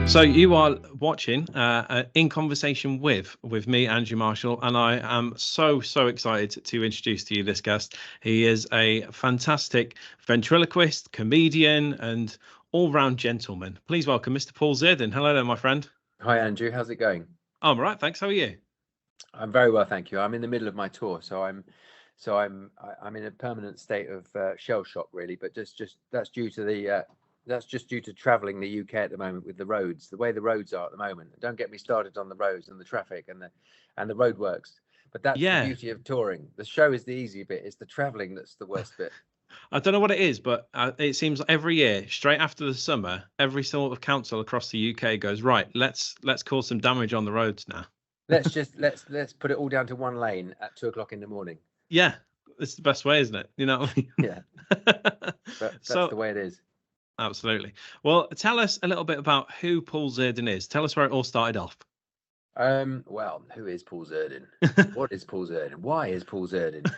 So you are watching In Conversation with me, Andrew Marshall, and I am so excited to introduce to you this guest. He is a fantastic ventriloquist, comedian, and all-round gentleman. Please welcome Mr. Paul Zerdin. Hello there, my friend. Hi, Andrew. How's it going? I'm all right, thanks. How are you? I'm very well, thank you. I'm in the middle of my tour, so I'm in a permanent state of shell shock, really. But just that's due to the that's just due to travelling the UK at the moment with the roads, the way the roads are at the moment. Don't get me started on the roads and the traffic and the roadworks. But that's the beauty of touring. The show is the easy bit. It's the travelling that's the worst bit. I don't know what it is, but it seems every year, straight after the summer, every sort of council across the UK goes, right, let's cause some damage on the roads now. let's put it all down to one lane at 2 o'clock in the morning. Yeah, it's the best way, isn't it? You know what I mean? Yeah. But that's the way it is. Absolutely. Well, tell us a little bit about who Paul Zerdin is. Tell us where it all started off. Well, who is Paul Zerdin? What is Paul Zerdin? Why is Paul Zerdin?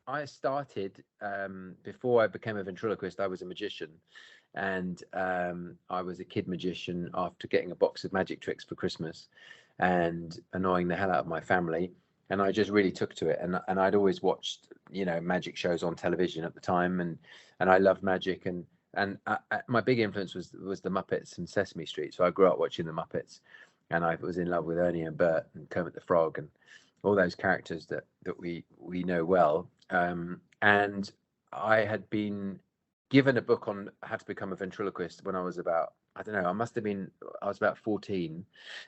I started before I became a ventriloquist. I was a magician, and I was a kid magician after getting a box of magic tricks for Christmas and annoying the hell out of my family. And I just really took to it, and I'd always watched, magic shows on television at the time, and I loved magic, and my big influence was the Muppets and Sesame Street. So I grew up watching the Muppets, and I was in love with Ernie and Bert and Kermit the Frog and all those characters that we know well. And I had been given a book on how to become a ventriloquist when I was about, I don't know, I was about 14,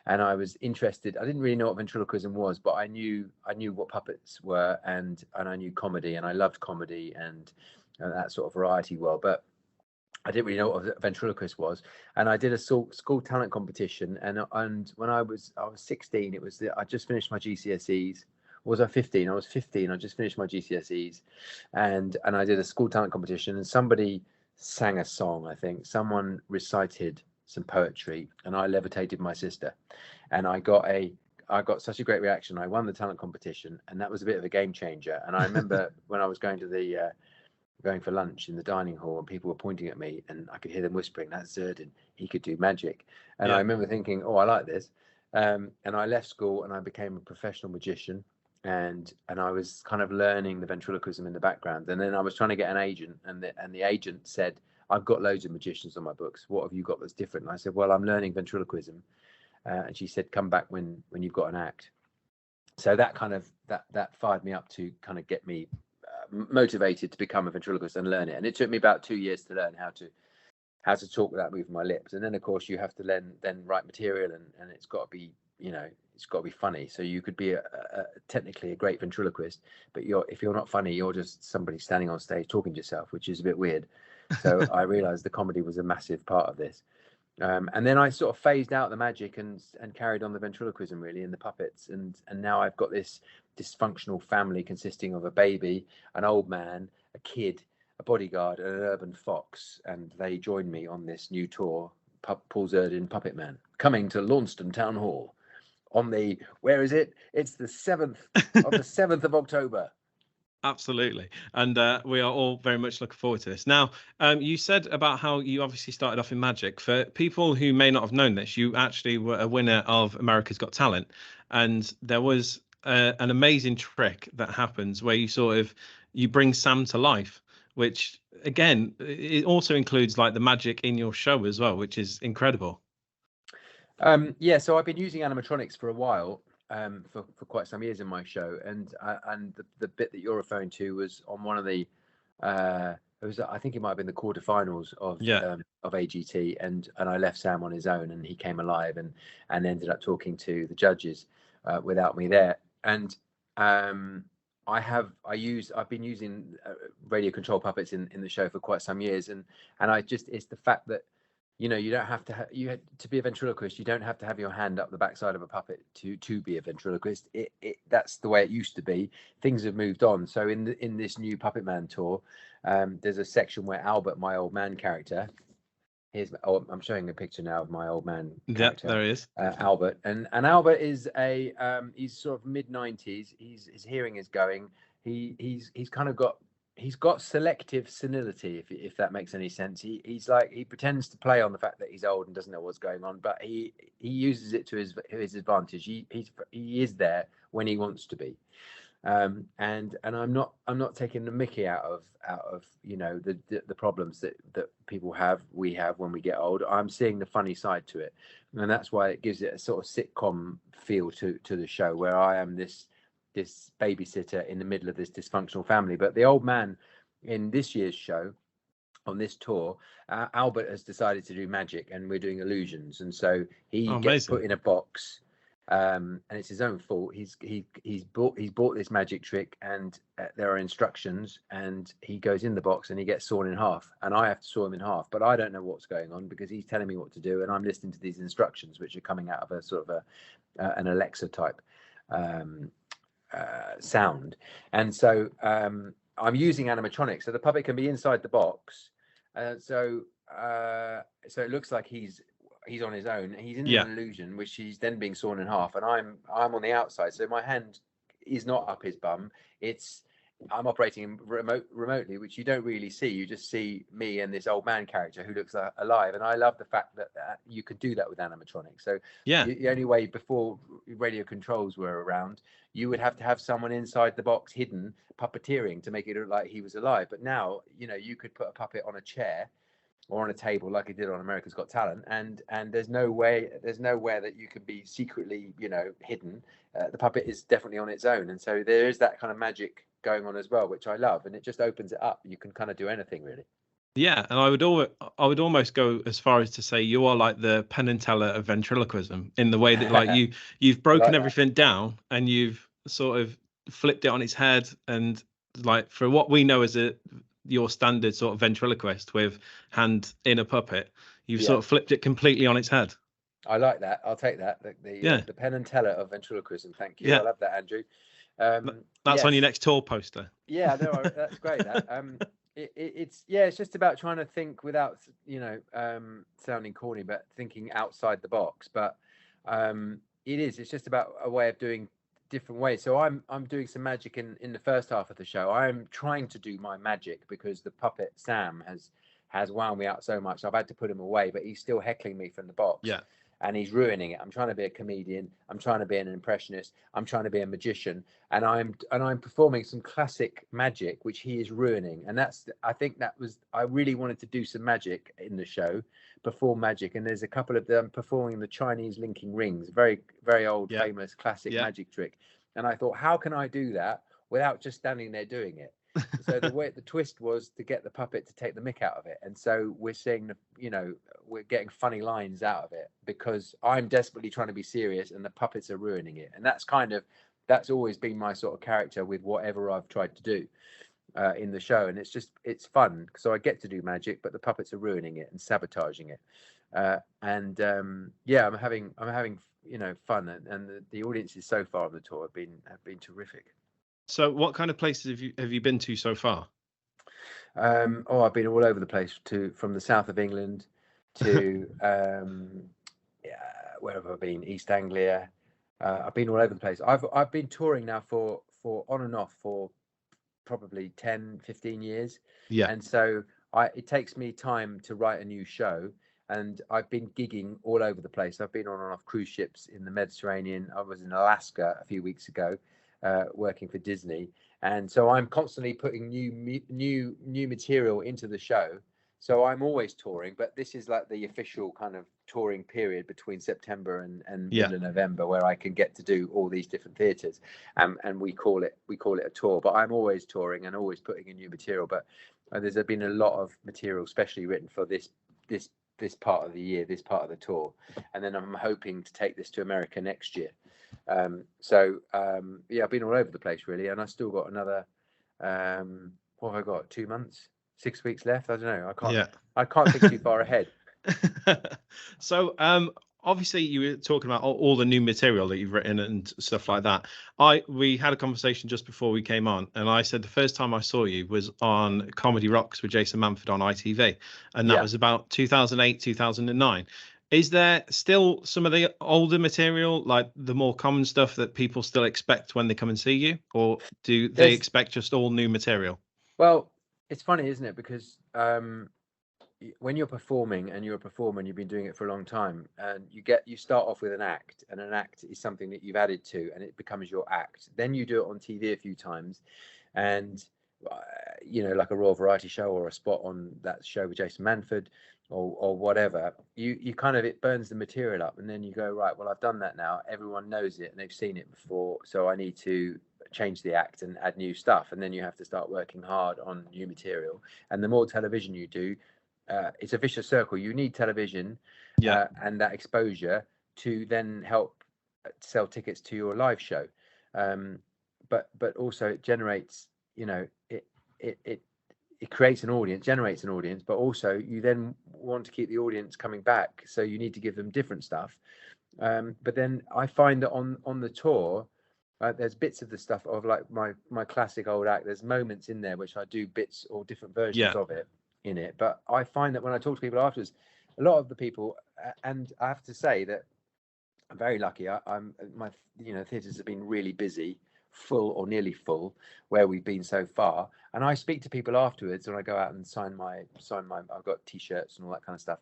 and I was interested. I didn't really know what ventriloquism was, but I knew what puppets were, and I knew comedy, and I loved comedy and that sort of variety world, but I didn't really know what a ventriloquist was. And I did a school talent competition, and when I was 16, I just finished my GCSEs. Was I 15? I was 15. I just finished my GCSEs, and I did a school talent competition, and somebody sang a song. I think someone recited some poetry, and I levitated my sister, and I got such a great reaction. I won the talent competition, and that was a bit of a game changer. And I remember when I was going for lunch in the dining hall, and people were pointing at me, and I could hear them whispering, "That's Zerdin. He could do magic." And I remember thinking, "Oh, I like this." And I left school, and I became a professional magician. And I was kind of learning the ventriloquism in the background, and then I was trying to get an agent, and the agent said, "I've got loads of magicians on my books. What have you got that's different?" And I said, "Well, I'm learning ventriloquism." And she said, "Come back when you've got an act." So that kind of that fired me up to kind of get me motivated to become a ventriloquist and learn it. And it took me about 2 years to learn how to talk without moving my lips. And then of course you have to then write material, and it's got to be, it's got to be funny. So you could be technically a great ventriloquist, but if you're not funny, you're just somebody standing on stage talking to yourself, which is a bit weird. So I realized the comedy was a massive part of this. And then I sort of phased out the magic and carried on the ventriloquism, really, and the puppets. And now I've got this dysfunctional family consisting of a baby, an old man, a kid, a bodyguard, and an urban fox. And they join me on this new tour, Paul Zerdin Puppet Man, coming to Launceston Town Hall on where is it? It's the 7th of the 7th of October. Absolutely. And we are all very much looking forward to this. Now, you said about how you obviously started off in magic. For people who may not have known this, you actually were a winner of America's Got Talent. And there was an amazing trick that happens where you bring Sam to life, which, again, it also includes like the magic in your show as well, which is incredible. So I've been using animatronics for a while. For quite some years in my show, and the bit that you're referring to was on one of the I think it might have been the quarterfinals of AGT, and I left Sam on his own, and he came alive and ended up talking to the judges without me there. And I've been using radio control puppets in the show for quite some years, and it's the fact that you don't have to be a ventriloquist. You don't have to have your hand up the backside of a puppet to be a ventriloquist. That's the way it used to be. Things have moved on. So in this new Puppet Man tour, there's a section where Albert, my old man character, I'm showing a picture now of my old man character. Yeah, there he is. Albert, and Albert is he's sort of mid-90s. His hearing is going. He's kind of got he's got selective senility, if that makes any sense. He's like, he pretends to play on the fact that he's old and doesn't know what's going on, but he uses it to his advantage. He is there when he wants to be. And I'm not taking the mickey out of the problems that we have when we get old. I'm seeing the funny side to it, and that's why it gives it a sort of sitcom feel to the show, where I am this babysitter in the middle of this dysfunctional family. But the old man in this year's show, on this tour, Albert has decided to do magic, and we're doing illusions, and so he gets put in a box. And it's his own fault. He's bought this magic trick, and there are instructions, and he goes in the box and he gets sawn in half, and I have to saw him in half, but I don't know what's going on because he's telling me what to do, and I'm listening to these instructions which are coming out of a sort of an Alexa type sound. And so I'm using animatronics, so the puppet can be inside the box, so it looks like he's on his own. He's in an illusion, which he's then being sawn in half, and I'm on the outside, so my hand is not up his bum. I'm operating remotely, which you don't really see. You just see me and this old man character who looks alive. And I love the fact that you could do that with animatronics. So the only way before radio controls were around, you would have to have someone inside the box hidden, puppeteering to make it look like he was alive. But now, you could put a puppet on a chair or on a table like it did on America's Got Talent, and there's nowhere that you could be secretly hidden. The puppet is definitely on its own, and so there is that kind of magic going on as well, which I love, and it just opens it up. You can kind of do anything, really. Yeah, and I would almost go as far as to say you are like the Penn and Teller of ventriloquism, in the way that like you've broken like everything down, and you've sort of flipped it on its head, and like for what we know as your standard sort of ventriloquist with hand in a puppet, you've sort of flipped it completely on its head. I like that. I'll take that. The Penn and Teller of ventriloquism. Thank you. I love that, Andrew. That's on your next tour poster. Yeah, no, that's great. That it's just about trying to think without sounding corny, but thinking outside the box. But it's just about a way of doing different ways. So I'm doing some magic in the first half of the show. I'm trying to do my magic because the puppet Sam has wound me out so much. I've had to put him away, but he's still heckling me from the box. Yeah. And he's ruining it. I'm trying to be a comedian. I'm trying to be an impressionist. I'm trying to be a magician, and I'm performing some classic magic, which he is ruining. And I really wanted to do some magic in the show, perform magic. And there's a couple of them performing the Chinese linking rings, very, very old, famous classic magic trick. And I thought, how can I do that without just standing there doing it? So the twist was to get the puppet to take the mick out of it, and so we're seeing we're getting funny lines out of it because I'm desperately trying to be serious and the puppets are ruining it. And that's always been my sort of character with whatever I've tried to do in the show, and it's fun. So I get to do magic, but the puppets are ruining it and sabotaging it. I'm having fun, and the audiences so far on the tour have been terrific. So what kind of places have you been to so far? I've been all over the place, from the south of England to where have I been? East Anglia. I've been all over the place. I've been touring now for on and off for probably 10-15 years. Yeah. And so it takes me time to write a new show, and I've been gigging all over the place. I've been on and off cruise ships in the Mediterranean. I was in Alaska a few weeks ago. Working for Disney, and so I'm constantly putting new material into the show. So I'm always touring, but this is like the official kind of touring period between September and middle of November, where I can get to do all these different theatres, and we call it a tour. But I'm always touring and always putting in new material. But there's been a lot of material, especially written for this part of the year, this part of the tour, and then I'm hoping to take this to America next year. I've been all over the place really, and I still got another what have I got, 2 months, 6 weeks left? I don't know. I can't think too far ahead. So obviously you were talking about all the new material that you've written and stuff like that. We had a conversation just before we came on, and I said the first time I saw you was on Comedy Rocks with Jason Manford on ITV, and that was about 2008, 2009. Is there still some of the older material, like the more common stuff that people still expect when they come and see you, or do they expect just all new material? Well, it's funny, isn't it? Because when you're performing and you're a performer and you've been doing it for a long time, and you start off with an act, and an act is something that you've added to, and it becomes your act. Then you do it on TV a few times, and like a Royal Variety Show or a spot on that show with Jason Manford, or whatever. You kind of, it burns the material up, and then you go, right, well, I've done that now. Everyone knows it and they've seen it before, so I need to change the act and add new stuff. And then you have to start working hard on new material. And the more television you do, it's a vicious circle. You need television and that exposure to then help sell tickets to your live show. But also it generates, it creates an audience, generates an audience, but also you then want to keep the audience coming back. So you need to give them different stuff. But then I find that on the tour, there's bits of the stuff of like my classic old act. There's moments in there which I do bits or different versions of it in it. But I find that when I talk to people afterwards, a lot of the people, and I have to say that I'm very lucky. My theatres have been really busy, full or nearly full, where we've been so far. And I speak to people afterwards, and I go out and sign my. I've got T-shirts and all that kind of stuff.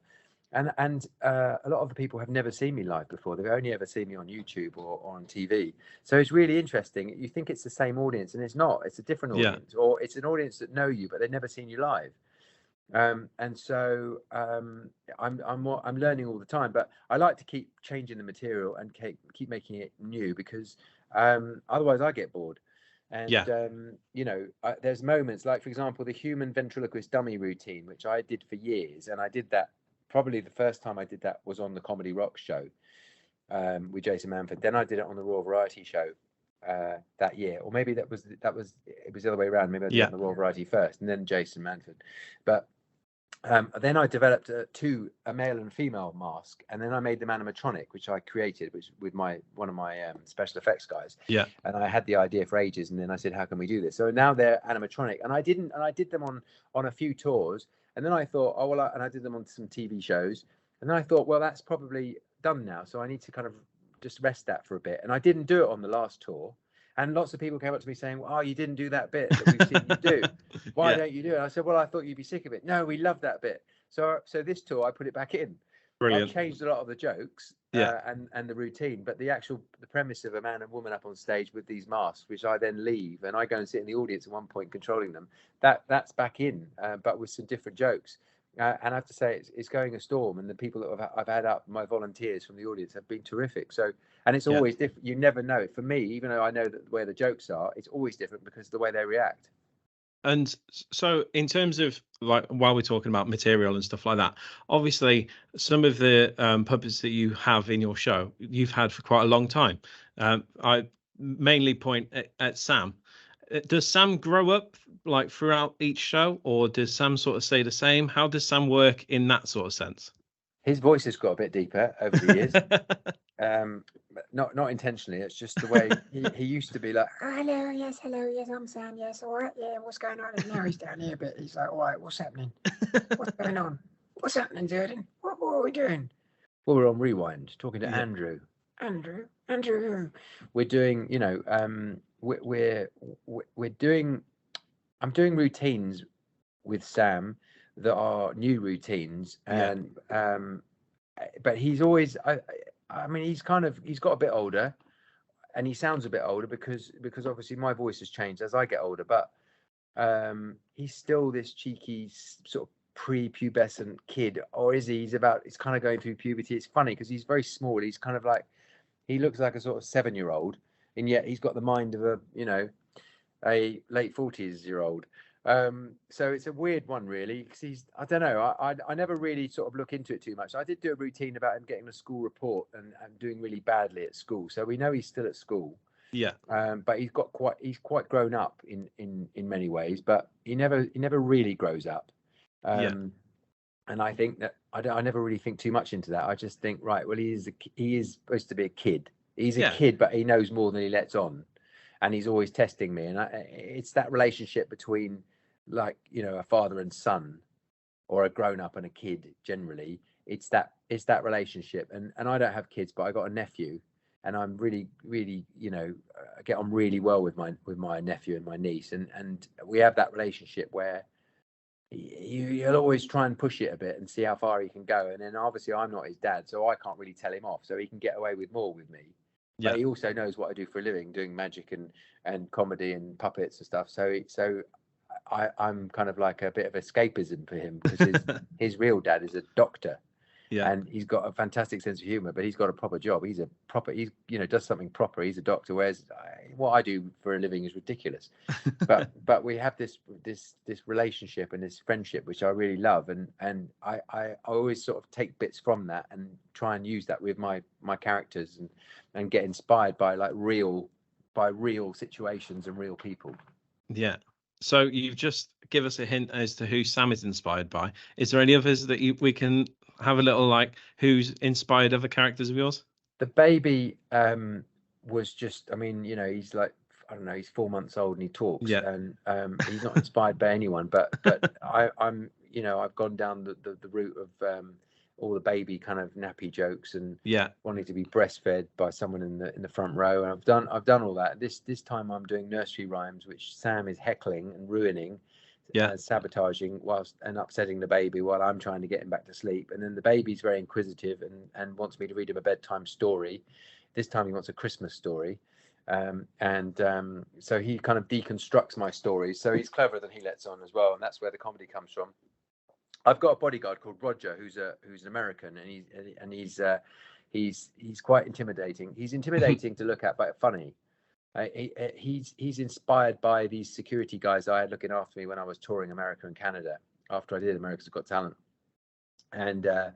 And a lot of the people have never seen me live before. They've only ever seen me on YouTube or on TV. So it's really interesting. You think it's the same audience, and it's not. It's a different audience, or it's an audience that know you, but they've never seen you live. And so I'm learning all the time. But I like to keep changing the material and keep making it new, because otherwise I get bored. And there's moments like, for example, the human ventriloquist dummy routine, which I did for years, and I did that. Probably the first time I did that was on the Comedy Rock show with Jason Manford. Then I did it on the Royal Variety show that year, or maybe it was the other way around. Maybe I did it on the Royal Variety first, and then Jason Manford. But then I developed a male and female mask, and then I made them animatronic, which I created, with one of my special effects guys. Yeah. And I had the idea for ages, and then I said, how can we do this? So now they're animatronic, and I did them on a few tours. And then I thought, and I did them on some TV shows. And then I thought, well, that's probably done now. So I need to kind of just rest that for a bit. And I didn't do it on the last tour. And lots of people came up to me saying, well, oh, you didn't do that bit that we've seen you do. Why don't you do it? I said, well, I thought you'd be sick of it. No, we love that bit. So this tour, I put it back in. Brilliant. I changed a lot of the jokes and the routine, but the premise of a man and woman up on stage with these masks, which I then leave and I go and sit in the audience at one point controlling them, that's back in, but with some different jokes. And I have to say, it's going a storm, and the people that I've had up, my volunteers from the audience, have been terrific. So, and it's always different. You never know. For me, even though I know that where the jokes are, it's always different because of the way they react. And so in terms of, like, while we're talking about material and stuff like that, obviously some of the puppets that you have in your show, you've had for quite a long time. I mainly point at Sam. Does Sam grow up like throughout each show, or does Sam sort of stay the same? How does Sam work in that sort of sense? His voice has got a bit deeper over the years. Not intentionally. It's just the way he used to be like, hello, yes, I'm Sam, yes, all right, yeah, what's going on? And now he's down here a bit. He's like, all right, what's happening? What's going on? What's happening, Zerdin? What are we doing? Well, we're on Rewind, talking to Andrew. Andrew who? We're doing, we're doing, I'm doing routines with Sam that are new routines, and but he's always, I mean, he's got a bit older, and he sounds a bit older because obviously my voice has changed as I get older, but he's still this cheeky sort of pre-pubescent kid, or is he? He's kind of going through puberty. It's funny because he's very small. He's kind of like, he looks like a sort of 7-year-old, and yet he's got the mind of a late 40s-year-old. So it's a weird one, really, because I don't know, I never really sort of look into it too much. I did do a routine about him getting a school report and doing really badly at school, so we know he's still at school. But he's quite grown up in many ways, but he never really grows up. And I think that I never really think too much into that. I just think, right, well, he is supposed to be a kid. He's a kid, but he knows more than he lets on, and he's always testing me. And it's that relationship between, like, a father and son, or a grown up and a kid. Generally, it's that relationship. And I don't have kids, but I got a nephew, and I'm really, really, I get on really well with my nephew and my niece, and we have that relationship where you'll always try and push it a bit and see how far he can go. And then obviously I'm not his dad, so I can't really tell him off, so he can get away with more with me. But he also knows what I do for a living, doing magic and comedy and puppets and stuff. So I'm kind of like a bit of escapism for him, because his real dad is a doctor. Yeah. And he's got a fantastic sense of humor, but he's got a proper job. He's does something proper. He's a doctor. Whereas what I do for a living is ridiculous. But we have this relationship and this friendship, which I really love. And I always sort of take bits from that and try and use that with my characters, and get inspired by real situations and real people. Yeah. So you've just give us a hint as to who Sam is inspired by. Is there any others that we can have a little who's inspired other characters of yours? The baby was just, he's like, I don't know, he's 4 months old and he talks, and he's not inspired by anyone, but I've gone down the route of all the baby kind of nappy jokes, and wanting to be breastfed by someone in the front row, and I've done all that. This time I'm doing nursery rhymes, which Sam is heckling and ruining, sabotaging and upsetting the baby while I'm trying to get him back to sleep. And then the baby's very inquisitive and wants me to read him a bedtime story. This time he wants a Christmas story. So he kind of deconstructs my stories. So he's cleverer than he lets on as well, and that's where the comedy comes from. I've got a bodyguard called Roger, who's an American, and he's quite intimidating. He's intimidating to look at, but funny. He's inspired by these security guys I had looking after me when I was touring America and Canada after I did America's Got Talent. And I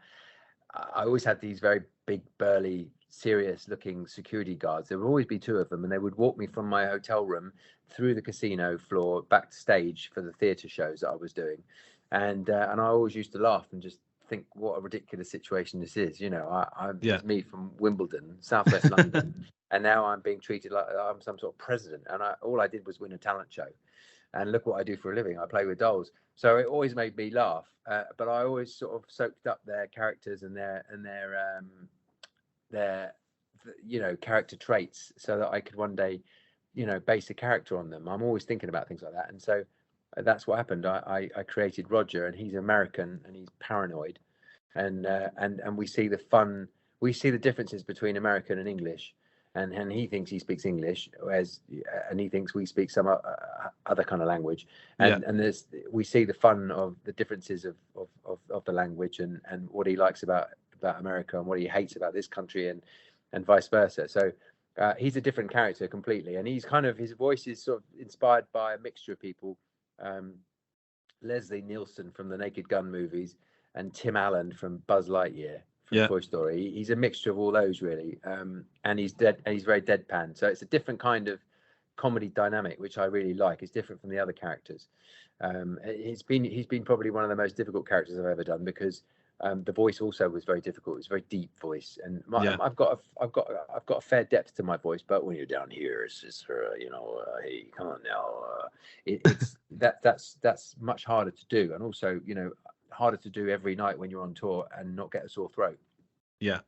always had these very big, burly, serious looking security guards. There would always be two of them, and they would walk me from my hotel room through the casino floor back to stage for the theatre shows that I was doing. And I always used to laugh and just think what a ridiculous situation this is. It's me from Wimbledon, Southwest London, and now I'm being treated like I'm some sort of president. And all I did was win a talent show, and look what I do for a living. I play with dolls. So it always made me laugh. But I always sort of soaked up their characters and their character traits, so that I could one day, base a character on them. I'm always thinking about things like that, and so that's what happened. I created Roger, and he's American and he's paranoid, and we see the differences between American and English, and he thinks he speaks English, and he thinks we speak some other kind of language, and we see the fun of the differences of the language, and what he likes about America and what he hates about this country, and vice versa. So he's a different character completely, and he's his voice is sort of inspired by a mixture of people. Leslie Nielsen from the Naked Gun movies, and Tim Allen from Buzz Lightyear from Toy Story. He's a mixture of all those, really, and he's very deadpan. So it's a different kind of comedy dynamic, which I really like. It's different from the other characters. He's been probably one of the most difficult characters I've ever done, because the voice also was very difficult. It's a very deep voice, and I've got a fair depth to my voice. But when you're down here, it's just hey, come on now. That's much harder to do, and also harder to do every night when you're on tour and not get a sore throat. Yeah,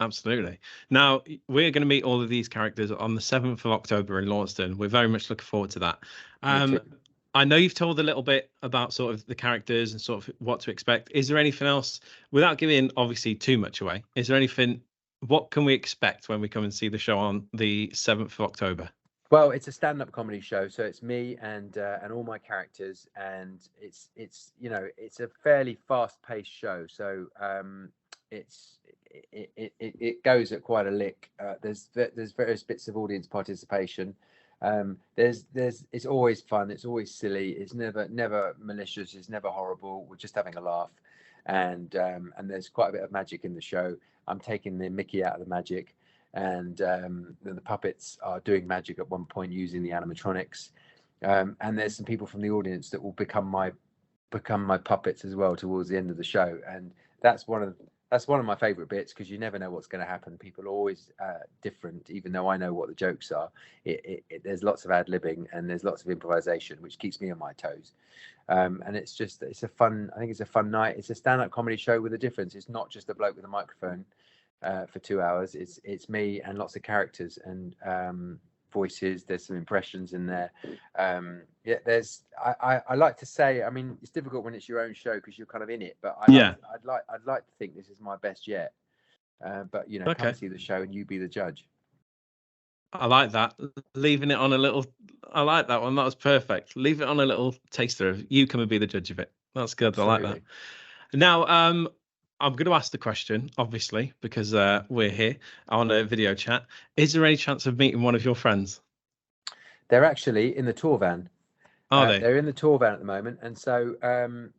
absolutely. Now we're going to meet all of these characters on the 7th of October in Launceston. We're very much looking forward to that. I know you've told a little bit about sort of the characters and sort of what to expect. Is there anything else, without giving obviously too much away, is there anything, what can we expect when we come and see the show on the 7th of October? Well, it's a stand-up comedy show, so it's me and all my characters, and it's a fairly fast-paced show. So it goes at quite a lick. There's various bits of audience participation. It's always fun, it's always silly, it's never malicious, it's never horrible. We're just having a laugh, and there's quite a bit of magic in the show. I'm taking the Mickey out of the magic, and the puppets are doing magic at one point using the animatronics, and there's some people from the audience that will become my puppets as well towards the end of the show, and that's one of my favorite bits, because you never know what's going to happen. People are always different, even though I know what the jokes are. There's lots of ad-libbing and there's lots of improvisation, which keeps me on my toes. And it's a fun night. It's a stand-up comedy show with a difference. It's not just a bloke with a microphone for 2 hours. It's me and lots of characters and voices. There's some impressions in there. Yeah, I like to say, I mean, it's difficult when it's your own show because you're kind of in it, but I'd like to think this is my best yet. But you know, come and see the show and you be the judge. I like that. Leaving it on a little. I like that one. That was perfect. Leave it on a little taster of you come and be the judge of it. That's good. Absolutely. I like that. Now, I'm going to ask the question, obviously, because we're here on a video chat. Is there any chance of meeting one of your friends? They're actually in the tour van. Are they? They're in the tour van at the moment, and so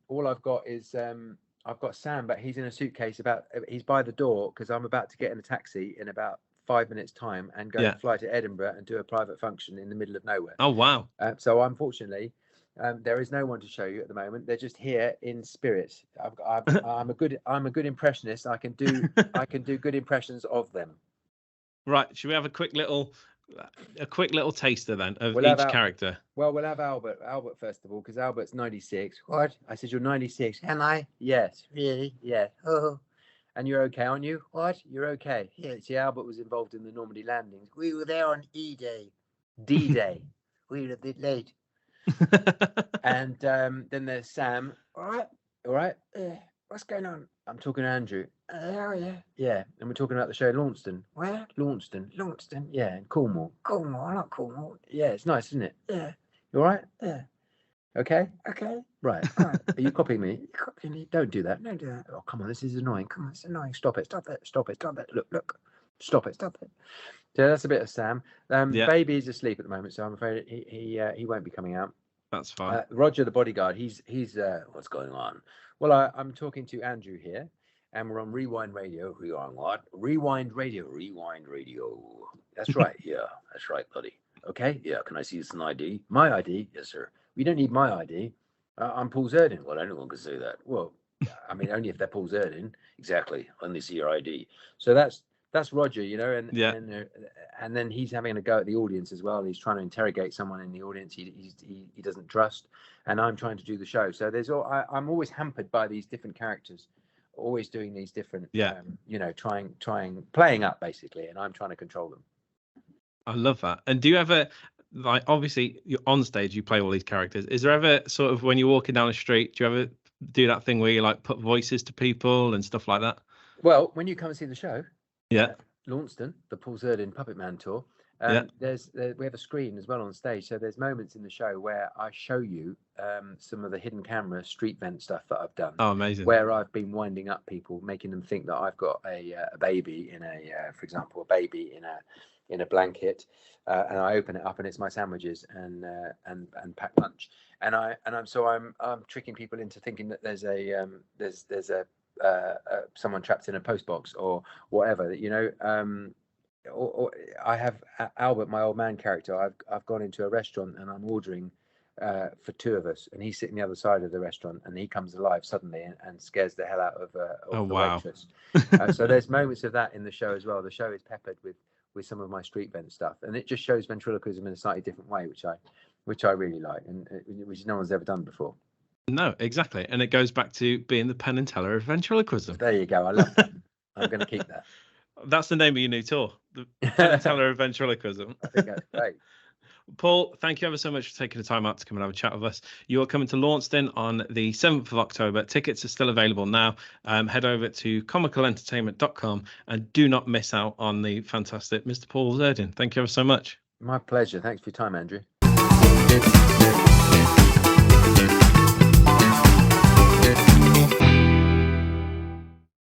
all I've got is I've got Sam, but he's in a suitcase. He's by the door because I'm about to get in a taxi in about 5 minutes time and go and fly to Edinburgh and do a private function in the middle of nowhere. Oh wow! So unfortunately, there is no one to show you at the moment. They're just here in spirit. I'm a good impressionist. I can do good impressions of them. Right. Should we have a quick little taster then of each character? Well, we'll have Albert first of all, because Albert's 96. What? I said, you're 96. Am I? Yes. Really? Yeah. Oh. And you're okay, aren't you? What? You're okay. Yeah. See, Albert was involved in the Normandy landings. We were there on E-Day. D-Day. We were a bit late. And then there's Sam. All right. What's going on? I'm talking to Andrew. Oh, yeah. Yeah. And we're talking about the show Launceston. Where? Launceston. Yeah. In Cornwall. I like Cornwall. Yeah. It's nice, isn't it? Yeah. You all right? Yeah. Okay. Right. All right. Are you copying me? You're copying me. Don't do that. Oh, come on. This is annoying. Come on. It's annoying. Stop it. Look. Stop it. So that's a bit of Sam. Baby's asleep at the moment, so I'm afraid he won't be coming out. That's fine. Roger, the bodyguard, he's what's going on? Well, I'm talking to Andrew here, and we're on Rewind Radio. Rewind Radio. That's right. Yeah, that's right, buddy. Okay. Yeah. Can I see some ID? My ID? Yes, sir. We don't need my ID. I'm Paul Zerdin. Well, anyone can say that. Well, I mean, only if they're Paul Zerdin. Exactly. Only see your ID. So that's Roger, you know, and then he's having a go at the audience as well. He's trying to interrogate someone in the audience he doesn't trust, and I'm trying to do the show. So I'm always hampered by these different characters, always doing these different, playing up basically, and I'm trying to control them. I love that. And do you ever, like, obviously you're on stage, you play all these characters. Is there ever sort of when you're walking down the street, do you ever do that thing where you like put voices to people and stuff like that? Well, when you come and see the show. Yeah. Launceston, the Paul Zerdin Puppet Man tour. We have a screen as well on stage, so there's moments in the show where I show you some of the hidden camera street vent stuff that I've done. Oh, amazing! Where I've been winding up people, making them think that I've got a baby for example, a baby in a blanket, and I open it up and it's my sandwiches and packed lunch, and I'm tricking people into thinking that there's a someone trapped in a post box or whatever, you know. Or I have Albert, my old man character. I've gone into a restaurant and I'm ordering for two of us, and he's sitting the other side of the restaurant, and he comes alive suddenly and scares the hell out of the waitress. So there's moments of that in the show as well. The show is peppered with some of my street vent stuff, and it just shows ventriloquism in a slightly different way, which I really like, and which no one's ever done before. No, exactly. And it goes back to being the Penn and Teller of ventriloquism. There you go. I love that. I'm going to keep that. That's the name of your new tour, the Penn and Teller of ventriloquism. I think that's great. Paul, thank you ever so much for taking the time out to come and have a chat with us. You are coming to Launceston on the 7th of October. Tickets are still available now. Head over to comicalentertainment.com and do not miss out on the fantastic Mr. Paul Zerdin. Thank you ever so much. My pleasure. Thanks for your time, Andrew.